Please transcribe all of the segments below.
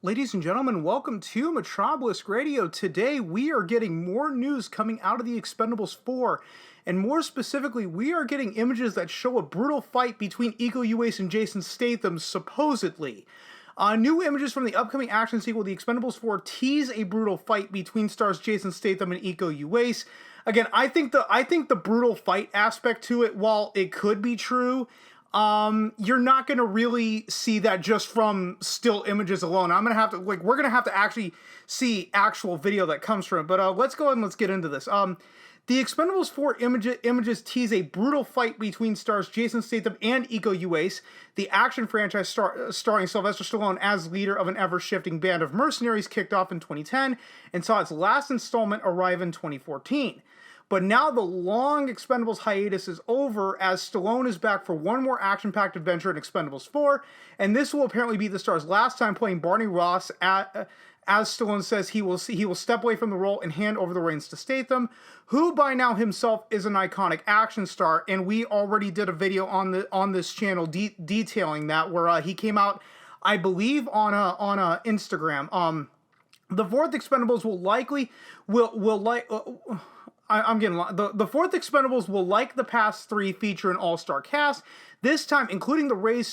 Ladies and gentlemen, welcome to Metropolis Radio. Today we are getting more news coming out of the Expendables 4, and more specifically, we are getting images that show a brutal fight between Iko Uwais and Jason Statham, supposedly. New images from the upcoming action sequel, The Expendables 4, tease a brutal fight between stars Jason Statham and Iko Uwais. Again, I think the brutal fight aspect to it, while it could be true, you're not going to really see that just from still images alone. We're going to have to actually see actual video that comes from it. But let's go ahead and let's get into this. The Expendables 4 images tease a brutal fight between stars Jason Statham and Iko Uwais, the action franchise starring Sylvester Stallone as leader of an ever-shifting band of mercenaries, kicked off in 2010 and saw its last installment arrive in 2014. But now the long Expendables hiatus is over, as Stallone is back for one more action-packed adventure in Expendables 4, and this will apparently be the star's last time playing Barney Ross. As Stallone says, he will step away from the role and hand over the reins to Statham, who by now himself is an iconic action star, and we already did a video on this channel detailing that, where he came out, I believe, on Instagram. The fourth Expendables the fourth Expendables will, like the past three, feature an all-star cast, this time including the Raid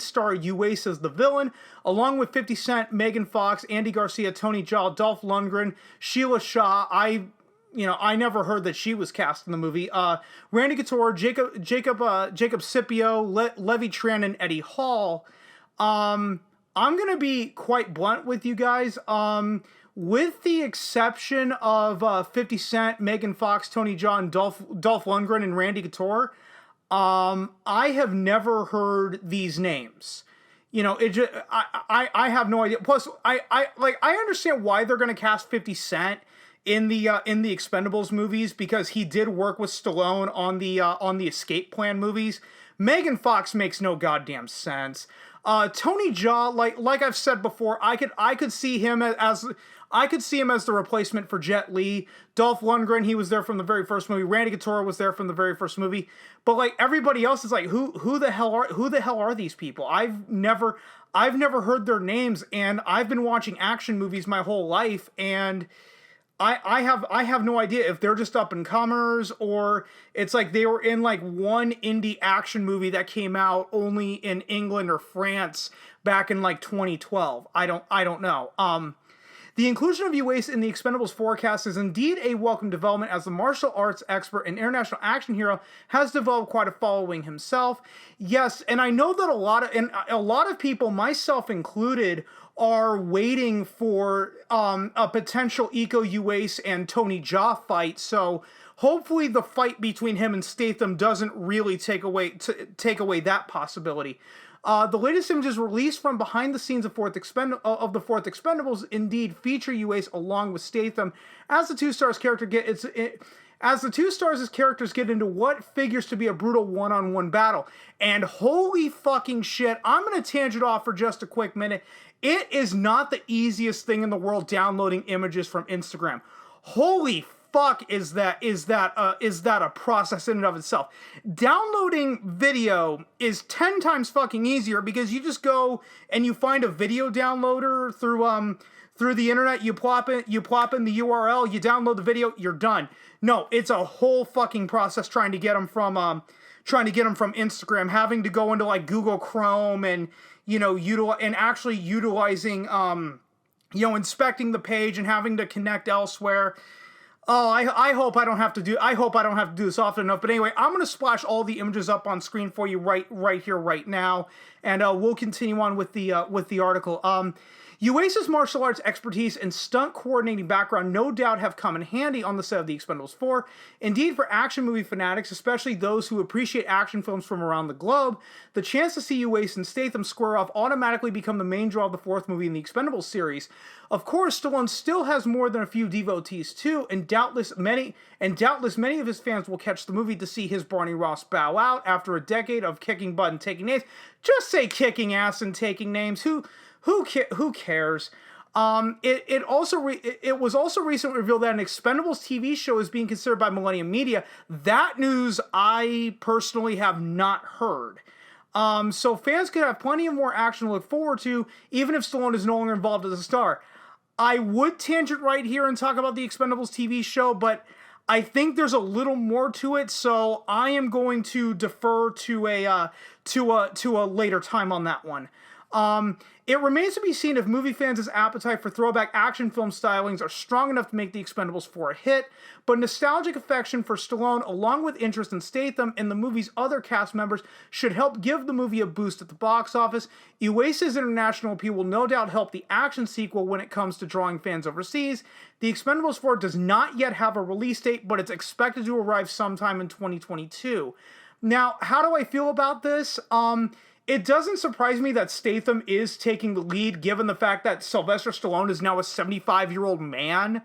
star Uwais as the villain, along with 50 Cent, Megan Fox, Andy Garcia, Tony Jaa, Dolph Lundgren, Sheila Shaw. I never heard that she was cast in the movie. Randy Couture, Jacob Scipio, Levi Tran, and Eddie Hall. I'm gonna be quite blunt with you guys. With the exception of 50 Cent, Megan Fox, Tony Jaa, and Dolph Lundgren, and Randy Couture, I have never heard these names. I have no idea. Plus, I understand why they're gonna cast 50 Cent in the Expendables movies, because he did work with Stallone on the Escape Plan movies. Megan Fox makes no goddamn sense. Tony Jaa, like I've said before, I could see him as the replacement for Jet Li. Dolph Lundgren, he was there from the very first movie. Randy Couture was there from the very first movie. But everybody else is who the hell are these people? I've never heard their names, and I've been watching action movies my whole life, and I have no idea if they're just up and comers, or it's they were in one indie action movie that came out only in England or France back in 2012. I don't know. The inclusion of Uwais in the Expendables forecast is indeed a welcome development, as the martial arts expert and international action hero has developed quite a following himself. Yes, and I know that a lot of people, myself included, are waiting for a potential Iko Uwais and Tony Jaa fight. So hopefully the fight between him and Statham doesn't really take away that possibility. The latest images released from behind the scenes of the fourth Expendables indeed feature Uwais along with Statham, as the two stars' characters get into what figures to be a brutal one-on-one battle. And holy fucking shit, I'm gonna tangent off for just a quick minute. It is not the easiest thing in the world downloading images from Instagram. Holy fuck, is that a process in and of itself. Downloading video is 10 times fucking easier, because you just go and you find a video downloader through the internet, you plop in the URL, you download the video, you're done. No, it's a whole fucking process trying to get them from Instagram, having to go into Google Chrome and utilizing inspecting the page and having to connect elsewhere. Oh, I hope I don't have to do this often enough. But anyway, I'm going to splash all the images up on screen for you right here, right now, and we'll continue on with the article. Uwais' martial arts expertise and stunt coordinating background no doubt have come in handy on the set of The Expendables 4. Indeed, for action movie fanatics, especially those who appreciate action films from around the globe, the chance to see Uwais and Statham square off automatically become the main draw of the fourth movie in the Expendables series. Of course, Stallone still has more than a few devotees too, and doubtless many of his fans will catch the movie to see his Barney Ross bow out after a decade of kicking butt and taking names. Just say kicking ass and taking names. Who cares? It was also recently revealed that an Expendables TV show is being considered by Millennium Media. That news I personally have not heard. So fans could have plenty of more action to look forward to, even if Stallone is no longer involved as a star. I would tangent right here and talk about the Expendables TV show, but I think there's a little more to it, so I am going to defer to a later time on that one. It remains to be seen if movie fans' appetite for throwback action film stylings are strong enough to make The Expendables 4 a hit, but nostalgic affection for Stallone, along with interest in Statham and the movie's other cast members, should help give the movie a boost at the box office. Uwais' international appeal will no doubt help the action sequel when it comes to drawing fans overseas. The Expendables 4 does not yet have a release date, but it's expected to arrive sometime in 2022. Now, how do I feel about this? It doesn't surprise me that Statham is taking the lead, given the fact that Sylvester Stallone is now a 75-year-old man.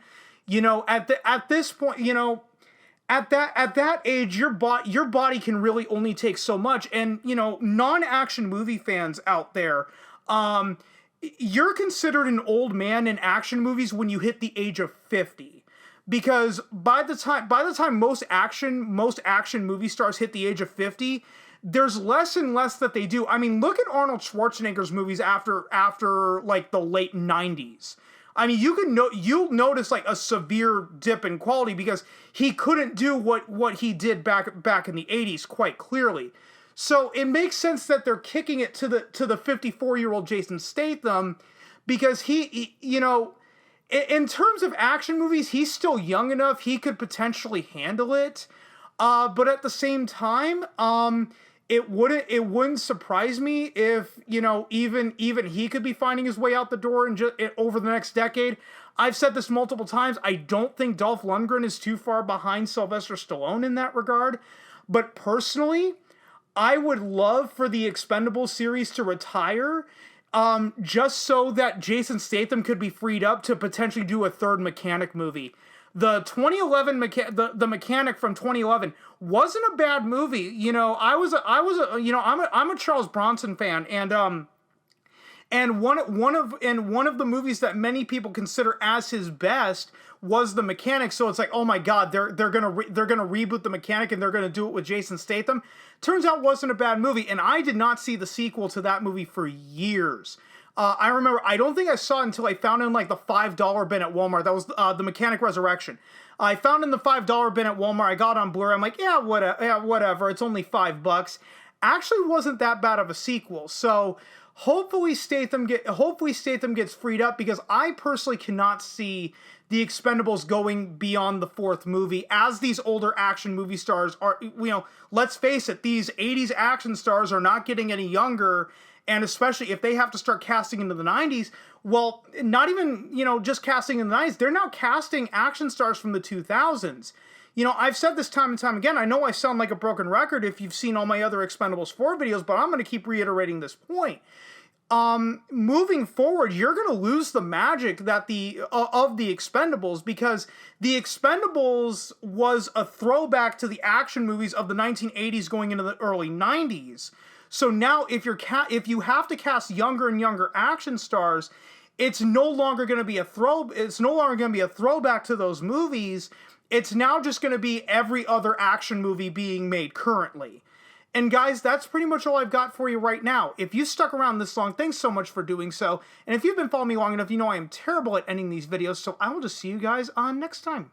You know, at this point, you know, at that age, your body can really only take so much. And you know, non-action movie fans out there, you're considered an old man in action movies when you hit the age of 50. Because by the time most action movie stars hit the age of 50, there's less and less that they do. I mean, look at Arnold Schwarzenegger's movies after like the late 90s. I mean, you'll notice like a severe dip in quality because he couldn't do what he did back in the 80s quite clearly. So it makes sense that they're kicking it to the 54-year-old Jason Statham, because he you know, in terms of action movies, he's still young enough he could potentially handle it. But at the same time, it wouldn't surprise me if, you know, even he could be finding his way out the door over the next decade. I've said this multiple times. I don't think Dolph Lundgren is too far behind Sylvester Stallone in that regard. But personally, I would love for the Expendables series to retire, just so that Jason Statham could be freed up to potentially do a third Mechanic movie. The 2011 the Mechanic from 2011 wasn't a bad movie. You know, I'm a Charles Bronson fan, and one of the movies that many people consider as his best was The Mechanic. So it's like, oh my God, they're gonna reboot The Mechanic and they're gonna do it with Jason Statham. Turns out, it wasn't a bad movie, and I did not see the sequel to that movie for years. I remember, I don't think I saw it until I found it in like the $5 bin at Walmart. That was The Mechanic Resurrection. I found it in the $5 bin at Walmart. I got it on Blu-ray. I'm like, yeah, whatever. It's only $5. Actually wasn't that bad of a sequel. So hopefully Statham gets freed up, because I personally cannot see the Expendables going beyond the fourth movie, as these older action movie stars are, you know, let's face it, these 80s action stars are not getting any younger. And especially if they have to start casting into the 90s, well, not even, you know, just casting in the 90s, they're now casting action stars from the 2000s. You know, I've said this time and time again, I know I sound like a broken record if you've seen all my other Expendables 4 videos, but I'm going to keep reiterating this point. Moving forward, you're going to lose the magic that of the Expendables, because the Expendables was a throwback to the action movies of the 1980s going into the early 90s. So now, if you have to cast younger and younger action stars, it's no longer going to be a throwback to those movies. It's now just going to be every other action movie being made currently. And guys, that's pretty much all I've got for you right now. If you stuck around this long, thanks so much for doing so. And if you've been following me long enough, you know I am terrible at ending these videos. So I will just see you guys on next time.